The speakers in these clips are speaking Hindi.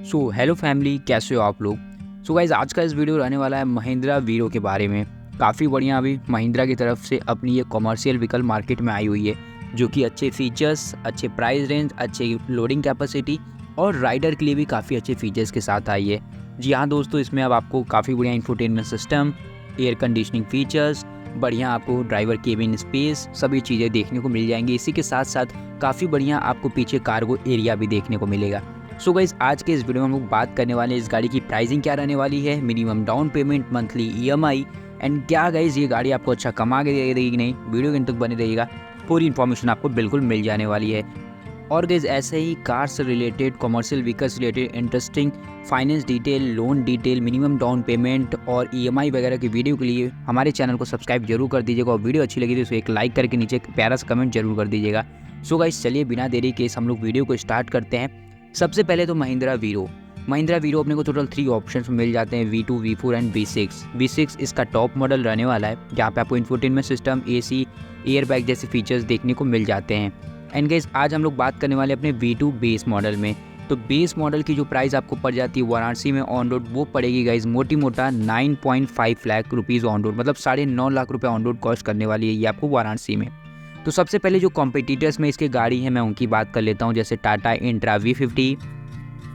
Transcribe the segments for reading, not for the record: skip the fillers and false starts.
सो हेलो फैमिली, कैसे हो आप लोग। गाइज आज का इस वीडियो रहने वाला है महिंद्रा वीरो के बारे में। काफ़ी बढ़िया अभी महिंद्रा की तरफ से अपनी ये कॉमर्शियल व्हीकल मार्केट में आई हुई है, जो कि अच्छे फीचर्स, अच्छे प्राइस रेंज, अच्छे लोडिंग कैपेसिटी और राइडर के लिए भी काफ़ी अच्छे फीचर्स के साथ आई है। जी हाँ दोस्तों, इसमें अब आपको काफ़ी बढ़िया infotainment system, air conditioning features, बढ़िया आपको ड्राइवर केबिन स्पेस, सभी चीज़ें देखने को मिल जाएंगी। इसी के साथ साथ काफ़ी बढ़िया आपको पीछे कार्गो एरिया भी देखने को मिलेगा। सो गाइज आज के इस वीडियो में हम लोग बात करने वाले हैं इस गाड़ी की प्राइसिंग क्या रहने वाली है, minimum down payment, monthly EMI and क्या गाइज ये गाड़ी आपको अच्छा कमा के दे देगी कि नहीं। वीडियो के अंत तक बने रहिएगा, पूरी इन्फॉर्मेशन आपको बिल्कुल मिल जाने वाली है। और गाइज ऐसे ही कार से related, commercial vehicles related interesting finance detail, loan detail, minimum down payment और ईएमआई वगैरह की वीडियो के लिए हमारे चैनल को सब्सक्राइब जरूर कर दीजिएगा और वीडियो अच्छी लगी तो इसे एक लाइक करके नीचे एक प्यारा सा कमेंट जरूर कर दीजिएगा। सो गाइज चलिए बिना देरी के हम लोग वीडियो को स्टार्ट करते हैं। सबसे पहले तो महिंद्रा वीरो अपने को टोटल 3 ऑप्शन में मिल जाते हैं, V2, V4 and V6। V6 इसका टॉप मॉडल रहने वाला है, जहाँ पे आपको infotainment system, AC, air bag जैसे फीचर्स देखने को मिल जाते हैं। एंड गाइस आज हम लोग बात करने वाले अपने V2 बेस मॉडल में। तो बेस मॉडल की जो प्राइस आपको पड़ जाती है वाराणसी में ऑन रोड, वो पड़ेगी गाइस मोटी मोटा 9.5 लाख रुपीज़ ऑन रोड, मतलब 9.5 लाख रुपये ऑन रोड कॉस्ट करने वाली है ये आपको वाराणसी में। तो सबसे पहले जो कॉम्पिटिटर्स में इसके गाड़ी है मैं उनकी बात कर लेता हूँ, जैसे टाटा इंट्रा V50,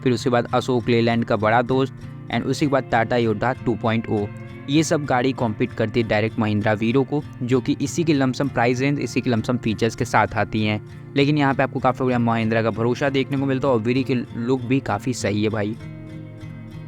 फिर उसके बाद अशोक लेलैंड का बड़ा दोस्त एंड उसके बाद टाटा योद्धा 2.0। ये सब गाड़ी कॉम्पीट करती है डायरेक्ट महिंद्रा वीरो को, जो कि इसी की लमसम प्राइस रेंज, इसी की लमसम फीचर्स के साथ आती हैं। लेकिन यहाँ पे आपको काफ़ी बढ़िया महिंद्रा का भरोसा देखने को मिलता है और वीरो की लुक भी काफ़ी सही है भाई।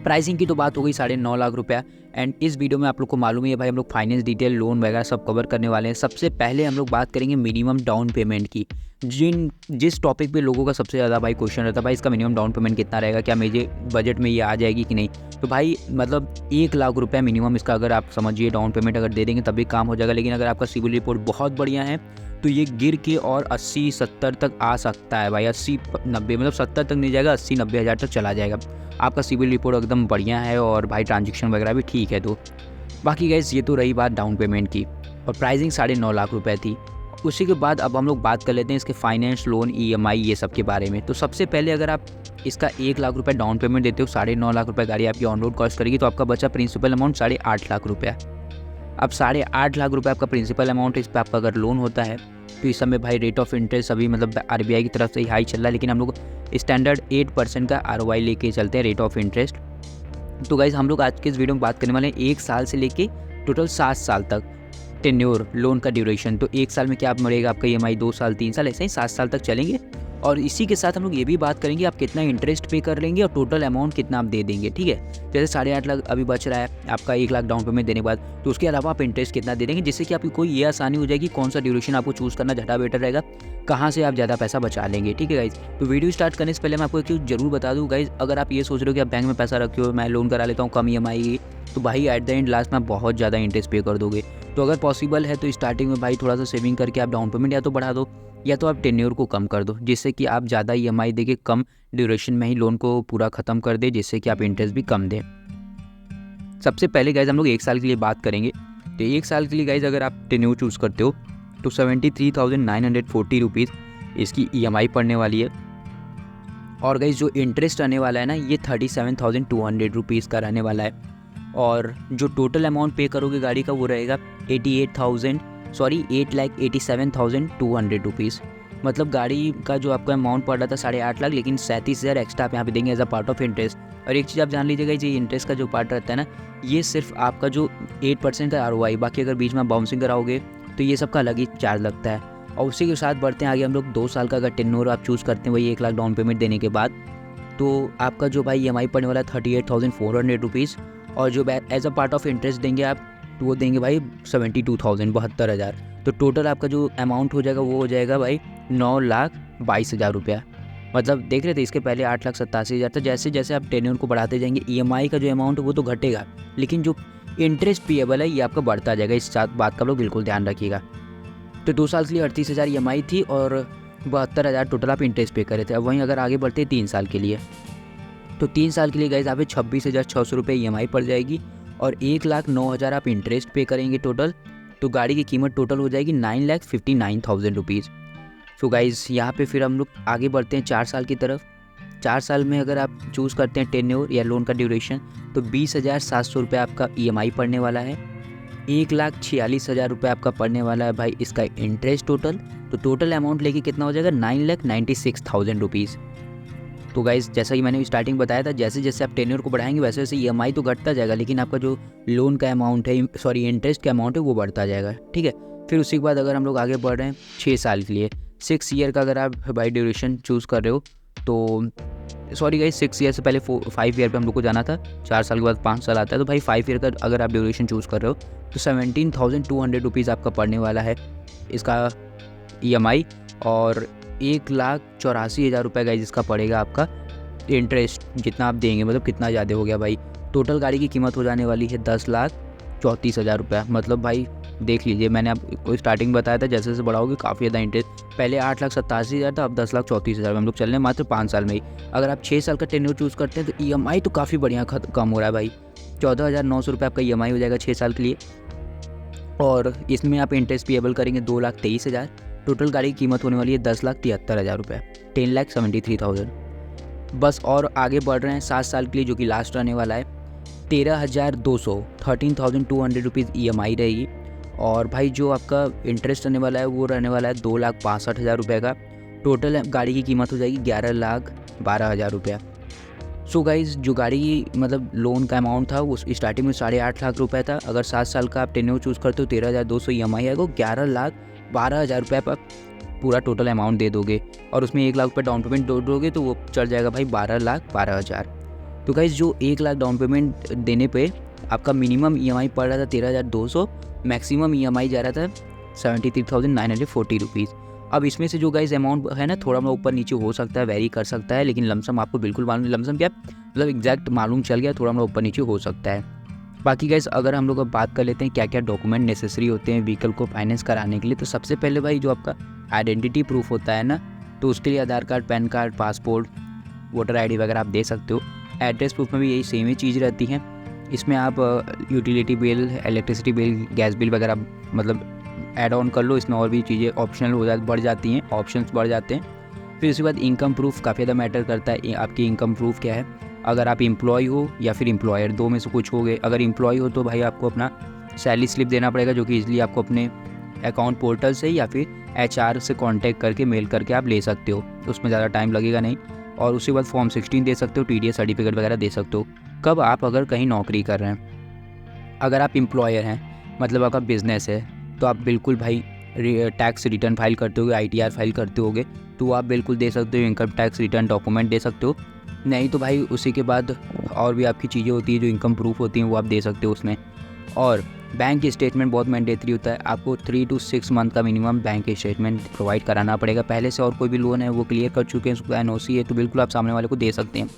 प्राइसिंग की तो बात हो गई 9.5 लाख रुपया। एंड इस वीडियो में आप लोग को मालूम ही है भाई, हम लोग फाइनेंस डिटेल, लोन वगैरह सब कवर करने वाले हैं। सबसे पहले हम लोग बात करेंगे मिनिमम डाउन पेमेंट की। जिस टॉपिक पे लोगों का सबसे ज़्यादा भाई क्वेश्चन रहता है, भाई इसका मिनिमम डाउन पेमेंट कितना रहेगा, क्या मेरे बजट में ये आ जाएगी कि नहीं। तो भाई मतलब 1 लाख रुपया मिनिमम इसका अगर आप समझिए डाउन पेमेंट अगर दे देंगे तब भी काम हो जाएगा। लेकिन अगर आपका सिविल रिपोर्ट बहुत बढ़िया है तो ये गिर के और 80-70 तक आ सकता है भाई। 80-90 मतलब 70 तक नहीं जाएगा, 80-90 हज़ार तक चला जाएगा। आपका सिविल रिपोर्ट एकदम बढ़िया है और भाई ट्रांजेक्शन वगैरह भी ठीक है। तो बाकी गाइस ये तो रही बात डाउन पेमेंट की, और प्राइसिंग 9.5 लाख रुपए थी। उसी के बाद अब हम लोग बात कर लेते हैं इसके फाइनेंस, लोन, ईएमआई ये सब के बारे में। तो सबसे पहले अगर आप इसका 1 लाख रुपए डाउन पेमेंट देते हो, 9.5 लाख रुपए गाड़ी आपकी ऑन रोड कॉस्ट करेगी, तो आपका बचा प्रिंसिपल अमाउंट 8.5 लाख रुपया। अब 8.5 लाख रुपये आपका प्रिंसिपल अमाउंट, इस पर आपका अगर लोन होता है तो इस समय भाई रेट ऑफ इंटरेस्ट अभी मतलब आरबीआई की तरफ से ही हाई चल रहा है, लेकिन हम लोग स्टैंडर्ड 8% का आरओआई लेके चलते हैं रेट ऑफ इंटरेस्ट। तो गाइज हम लोग आज के इस वीडियो में बात करने वाले हैं 1 साल से लेके टोटल 7 साल तक टेन्योर लोन का ड्यूरेशन। तो 1 साल में क्या मरेगा आपका ईएमआई, 2 साल, 3 साल, ऐसे ही 7 साल तक चलेंगे। और इसी के साथ हम लोग ये भी बात करेंगे आप कितना इंटरेस्ट पे कर लेंगे और टोटल अमाउंट कितना आप दे देंगे। ठीक है, जैसे 8.5 लाख अभी बच रहा है आपका 1 लाख डाउन पेमेंट देने के बाद, तो उसके अलावा आप इंटरेस्ट कितना दे देंगे, जिससे कि आपकी कोई ये आसानी हो जाएगी कौन सा ड्यूरेशन आपको चूज़ करना ज़्यादा बेटर रहेगा, कहाँ से आप ज़्यादा पैसा बचा लेंगे। ठीक है गाइज, तो वीडियो स्टार्ट करने से पहले मैं आपको एक चीज़ जरूर बता दूँ गाइज, अगर आप ये सोच रहे हो कि आप बैंक में पैसा रखे हो, मैं लोन करा लेता हूँ कम ईएमआई, तो भाई एट द एंड लास्ट में बहुत ज़्यादा इंटरेस्ट पे कर दोगे। तो अगर पॉसिबल है तो स्टार्टिंग में भाई थोड़ा सा सेविंग करके आप डाउन पेमेंट या तो बढ़ा दो या तो आप टेन्योर को कम कर दो, जिससे कि आप ज़्यादा ईएमआई देके कम ड्यूरेशन में ही लोन को पूरा ख़त्म कर दे, जिससे कि आप इंटरेस्ट भी कम दें। सबसे पहले गाइज हम लोग 1 साल के लिए बात करेंगे। तो 1 साल के लिए गाइज अगर आप टेन्योर चूज़ करते हो तो 73,940 रुपीज़ इसकी ईएमआई पड़ने वाली है। और गाइज जो इंटरेस्ट आने वाला है ना, ये 37,200 रुपीज़ का रहने वाला है। और जो टोटल अमाउंट पे करोगे गाड़ी का वो रहेगा 8,87,200 रुपीज़। मतलब गाड़ी का जो आपका अमाउंट पड़ रहा था 8.5 लाख, लेकिन 37,000 एक्स्ट्रा आप यहाँ पे देंगे as a part of interest. और एक चीज़ आप जान लीजिएगा, ये इंटरेस्ट का जो पार्ट रहता है ना, ये सिर्फ आपका जो 8% का आरओआई, बाकी अगर बीच में बाउंसिंग कराओगे तो ये सबका अलग ही चार्ज लगता है। और उसी के साथ बढ़ते हैं आगे हम लोग 2 साल का अगर टेन्योर आप चूज़ करते हैं वही 1 लाख डाउन पेमेंट देने के बाद, तो आपका जो भाई ईएमआई पड़ने वाला है 38,400 रुपीज़। और जो as a part of interest देंगे आप, तो वो देंगे भाई 72,000, 72,000। तो टोटल आपका जो अमाउंट हो जाएगा वो हो जाएगा भाई 9,22,000 रुपया। मतलब देख रहे थे इसके पहले 8,87,000 था। जैसे जैसे आप टेन्योर को बढ़ाते जाएंगे ईएमआई का जो अमाउंट है वो तो घटेगा, लेकिन जो इंटरेस्ट पेएबल है ये आपका बढ़ता जाएगा। इस बात का लोग बिल्कुल ध्यान रखिएगा। तो 2 साल के लिए 38,000 ईएमआई थी और 72,000 टोटल आप इंटरेस्ट पे करे थे। अब वहीं अगर आगे बढ़ते 3 साल के लिए, तो 3 साल के लिए गाइज आप 26,600 रुपये ईएमआई पड़ जाएगी और 1,09,000 आप इंटरेस्ट पे करेंगे टोटल। तो गाड़ी की कीमत टोटल हो जाएगी 9,59,000 रुपीज़। सो गाइज यहाँ पे फिर हम लोग आगे बढ़ते हैं 4 साल की तरफ। 4 साल में अगर आप चूज़ करते हैं टेन्योर या लोन का ड्यूरेशन, तो 20,700 रुपये आपका EMI पड़ने वाला है। 1,46,000 रुपये आपका पड़ने वाला है भाई इसका इंटरेस्ट टोटल। तो टोटल अमाउंट लेके कितना हो जाएगा 9,96,000 रुपीज़। तो गाइज़ जैसा कि मैंने स्टार्टिंग बताया था, जैसे जैसे आप टेन्योर को बढ़ाएंगे वैसे वैसे EMI तो घटता जाएगा, लेकिन आपका जो लोन का अमाउंट है, सॉरी इंटरेस्ट का अमाउंट है, वो बढ़ता जाएगा। ठीक है, फिर उसी के बाद अगर हम लोग आगे बढ़ रहे हैं 6 साल के लिए, 6 ईयर का अगर आप बाई ड्यूरेशन चूज़ कर रहे हो, तो सॉरी गाइस 6 ईयर से पहले 5 ईयर पे हम लोग को जाना था। 4 साल के बाद 5 साल आता है, तो भाई 5 ईयर का अगर आप ड्यूरेशन चूज़ कर रहे हो तो 17,200 रुपीज़ आपका पड़ने वाला है इसका EMI, और 1,84,000 रुपये गाइस इसका पड़ेगा आपका इंटरेस्ट, जितना आप देंगे, मतलब कितना ज़्यादा हो गया भाई। टोटल गाड़ी की कीमत हो जाने वाली है 10,34,000 रुपये। मतलब भाई देख लीजिए, मैंने आपको स्टार्टिंग बताया था जैसे जैसे बढ़ाओगे काफ़ी ज़्यादा इंटरेस्ट, पहले 8,87,000 था, अब 10,34,000 हम लोग चल रहे हैं मात्र 5 साल में ही। अगर आप 6 साल का टेन्योर चूज़ करते हैं तो EMI तो काफ़ी बढ़िया कम हो रहा है भाई। 14,900 रुपये आपका EMI हो जाएगा 6 साल के लिए, और इसमें आप इंटरेस्ट पेएबल करेंगे 2,23,000। टोटल गाड़ी की कीमत होने वाली है 10,73,000 रुपये, 10,73,000 बस। और आगे बढ़ रहे हैं 7 साल के लिए, जो कि लास्ट रहने वाला है 13,200 रुपीज़ EMI रहेगी, और भाई जो आपका इंटरेस्ट रहने वाला है वो रहने वाला है 2,62,000 रुपये का। टोटल गाड़ी की कीमत हो जाएगी 11,12,000 रुपया। सो गाइज़ जो गाड़ी की मतलब लोन का अमाउंट था वो स्टार्टिंग में 8.5 लाख रुपये था। अगर 7 साल का आप टेन्योर चूज़ करते हो 13,200 EMI आएगा, 11,12,000 रुपये पर पूरा टोटल अमाउंट दे दोगे, और उसमें 1 लाख रुपये डाउन पेमेंट दोगे तो वो चढ़ जाएगा भाई 12,12,000। तो गाइज़ जो 1 लाख डाउन पेमेंट देने पे आपका मिनिमम EMI पड़ रहा था 13,200, मैक्सिमम EMI जा रहा था 73,940 रुपीज़। अब इसमें से जो गाइज़ अमाउंट है ना, थोड़ा ऊपर नीचे हो सकता है, वेरी कर सकता है, लेकिन लमसम आपको बिल्कुल मालूम, लमसम क्या मतलब एग्जैक्ट मालूम चल गया, थोड़ा ऊपर नीचे हो सकता है। बाकी गाइज़ अगर हम लोग अब बात कर लेते हैं क्या क्या डॉक्यूमेंट नेसेसरी होते हैं व्हीकल को फाइनेंस कराने के लिए, तो सबसे पहले भाई जो आपका आइडेंटिटी प्रूफ होता है ना, तो उसके लिए Aadhaar card, pan card, passport, voter ID वगैरह आप दे सकते हो। एड्रेस प्रूफ में भी यही सेम ही चीज़ रहती है। इसमें आप utility bill, electricity bill, gas bill वगैरह मतलब ऐड ऑन कर लो, इसमें और भी चीज़ें ऑप्शनल बढ़ जाती हैं, ऑप्शंस बढ़ जाते हैं। फिर उसके बाद इनकम प्रूफ काफ़ी ज़्यादा मैटर करता है, आपकी इनकम प्रूफ क्या है। अगर आप एम्प्लॉय हो या फिर एम्प्लॉयर, दो में से कुछ हो गए। अगर एम्प्लॉय हो तो भाई आपको अपना सैलरी स्लिप देना पड़ेगा, जो कि इसलिए आपको अपने अकाउंट पोर्टल से या फिर HR से कांटेक्ट करके मेल करके आप ले सकते हो, उसमें ज़्यादा टाइम लगेगा नहीं। और उसके बाद फॉर्म 16 दे सकते हो, TDS सर्टिफिकेट वगैरह दे सकते हो। कब आप अगर कहीं नौकरी कर रहे हैं, अगर आप एम्प्लॉयर हैं, मतलब आपका बिज़नेस है, तो आप बिल्कुल भाई टैक्स रिटर्न फाइल करते होगे, ITR फाइल करते होगे, तो आप बिल्कुल दे सकते हो, इनकम टैक्स रिटर्न डॉक्यूमेंट दे सकते हो। नहीं तो भाई उसी के बाद और भी आपकी चीज़ें होती है जो इनकम प्रूफ होती हैं, वो आप दे सकते हो उसमें। और बैंक स्टेटमेंट बहुत मैंडेटरी होता है, आपको 3 to 6 मंथ का मिनिमम बैंक स्टेटमेंट प्रोवाइड कराना पड़ेगा पहले से। और कोई भी लोन है वो क्लियर कर चुके हैं, उसका NOC है, तो बिल्कुल आप सामने वाले को दे सकते हैं।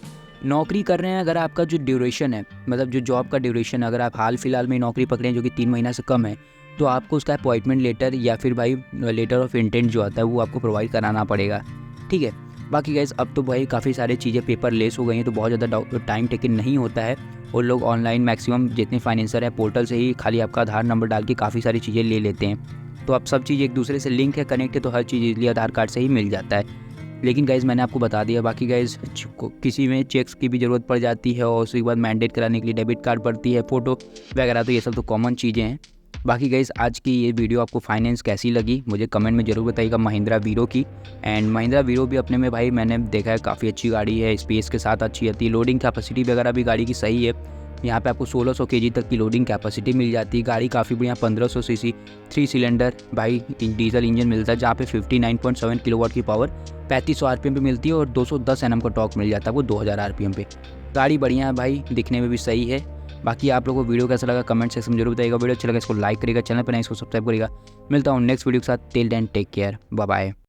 नौकरी कर रहे हैं, अगर आपका जो ड्यूरेशन है, मतलब जो जॉब का ड्यूरेशन, अगर आप हाल फिलहाल में नौकरी पकड़े हैं जो कि 3 महीना से कम है, तो आपको उसका अपॉइंटमेंट लेटर या फिर भाई लेटर ऑफ इंटेंट जो आता है वो आपको प्रोवाइड कराना पड़ेगा। ठीक है, बाकी गाइस अब तो भाई काफ़ी सारी चीज़ें पेपर लेस हो गई हैं, तो बहुत ज़्यादा टाइम टेकिंग नहीं होता है, और लोग ऑनलाइन मैक्सिमम जितने फाइनेंसर है पोर्टल से ही खाली आपका आधार नंबर डाल के काफ़ी सारी चीज़ें ले लेते हैं। तो अब सब चीज़ एक दूसरे से लिंक है, कनेक्ट है, तो हर चीज़ इजली आधार कार्ड से ही मिल जाता है। लेकिन गाइज़ मैंने आपको बता दिया, बाकी गाइज़ किसी में चेक्स की भी ज़रूरत पड़ जाती है, और उसके बाद मैंडेट कराने के लिए डेबिट कार्ड पड़ती है, फ़ोटो वगैरह, तो ये सब तो कॉमन चीज़ें हैं। बाकी गाइज़ आज की ये वीडियो आपको फाइनेंस कैसी लगी मुझे कमेंट में ज़रूर बताइएगा, महिंद्रा वीरो की। एंड महिंद्रा वीरो भी अपने में भाई मैंने देखा है काफ़ी अच्छी गाड़ी है, स्पेस के साथ अच्छी आती है, लोडिंग कैपेसिटी वगैरह भी गाड़ी की सही है। यहाँ पे आपको 1600 kg तक की लोडिंग कैपेसिटी मिल जाती है। गाड़ी काफ़ी बढ़िया 1500 cc 3 सिलेंडर भाई डीजल इंजन मिलता है, जहाँ पे 59.7 किलोवाट की पावर 3500 RPM पे मिलती है, और 210 Nm का टॉर्क मिल जाता है वो 2000 RPM पे। गाड़ी बढ़िया है भाई, दिखने में भी सही है। बाकी आप लोगों को वीडियो कैसा लगा कमेंट सेक्शन में जरूर बताइएगा। वीडियो अच्छा लगा इसको लाइक करिएगा, चैनल पर नहीं इसको सब्सक्राइब करिएगा। मिलता हूँ नेक्स्ट वीडियो के साथ, till then take care, bye bye.